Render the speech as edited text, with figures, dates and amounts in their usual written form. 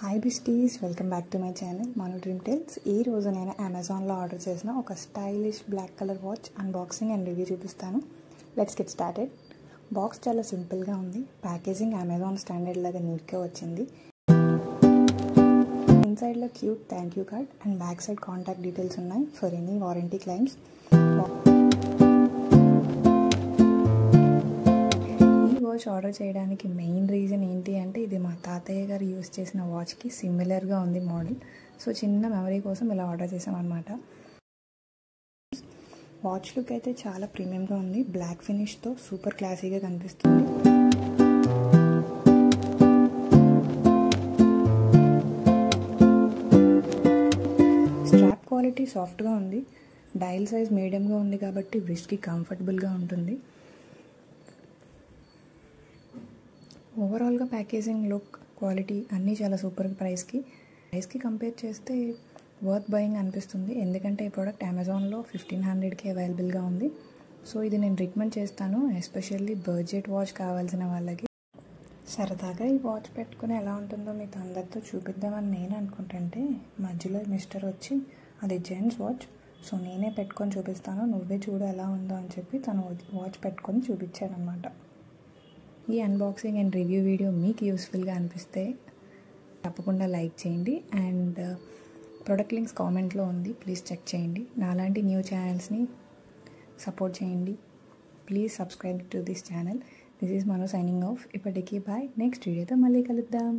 Hi besties, welcome back to my channel Manu dream tells. ఈరోజు నేను అమెజాన్లో ఆర్డర్ చేసిన ఒక stylish black colour watch unboxing and review చూపిస్తాను. Let's get started. బాక్స్ చాలా సింపుల్గా ఉంది. ప్యాకేజింగ్ అమెజాన్ స్టాండర్డ్ లాగా నీట్గా వచ్చింది. ఇన్సైడ్లో cute thank you card and back side contact details ఉన్నాయి for any warranty claims. Watch order చేయడానికి మెయిన్ రీజన్ ఏంటి అంటే, ఇది మా తాతయ్య గారు యూస్ చేసిన వాచ్కి సిమిలర్గా ఉంది మోడల్. సో చిన్న మెమరీ కోసం ఇలా ఆర్డర్ చేసాం అనమాట. వాచ్ లుక్ అయితే చాలా ప్రీమియంగా ఉంది. బ్లాక్ ఫినిష్తో సూపర్ క్లాసీగా కనిపిస్తుంది. స్ట్రాప్ క్వాలిటీ సాఫ్ట్గా ఉంది. డైల్ సైజ్ మీడియంగా ఉంది కాబట్టి రిస్ట్కి కంఫర్టబుల్గా ఉంటుంది. ఓవరాల్గా ప్యాకేజింగ్, లుక్, క్వాలిటీ అన్నీ చాలా సూపర్. ప్రైస్కి కంపేర్ చేస్తే వర్త్ బయింగ్ అనిపిస్తుంది. ఎందుకంటే ఈ ప్రోడక్ట్ అమెజాన్లో 1500కి అవైలబుల్గా ఉంది. సో ఇది నేను రికమెండ్ చేస్తాను, ఎస్పెషల్లీ బడ్జెట్ వాచ్ కావాల్సిన వాళ్ళకి. సరదాగా ఈ వాచ్ పెట్టుకుని ఎలా ఉంటుందో మీతో అందరితో చూపిద్దామని నేను అనుకుంటుంటే మధ్యలో మిస్టర్ వచ్చి అది జెంట్స్ వాచ్, సో నేనే పెట్టుకొని చూపిస్తాను, నువ్వే చూడు ఎలా ఉందో అని చెప్పి తను వాచ్ పెట్టుకొని చూపించాడనమాట. ఈ అన్బాక్సింగ్ అండ్ రివ్యూ వీడియో మీకు యూస్ఫుల్గా అనిపిస్తే తప్పకుండా లైక్ చేయండి అండ్ ప్రొడక్ట్ లింక్స్ కామెంట్లో ఉంది, ప్లీజ్ చెక్ చేయండి. నాలాంటి న్యూ ఛానల్స్ని సపోర్ట్ చేయండి. Please subscribe to this channel. This is Manu signing off. ఇప్పటికీ బాయ్. నెక్స్ట్ వీడియోతో మళ్ళీ కలుద్దాం.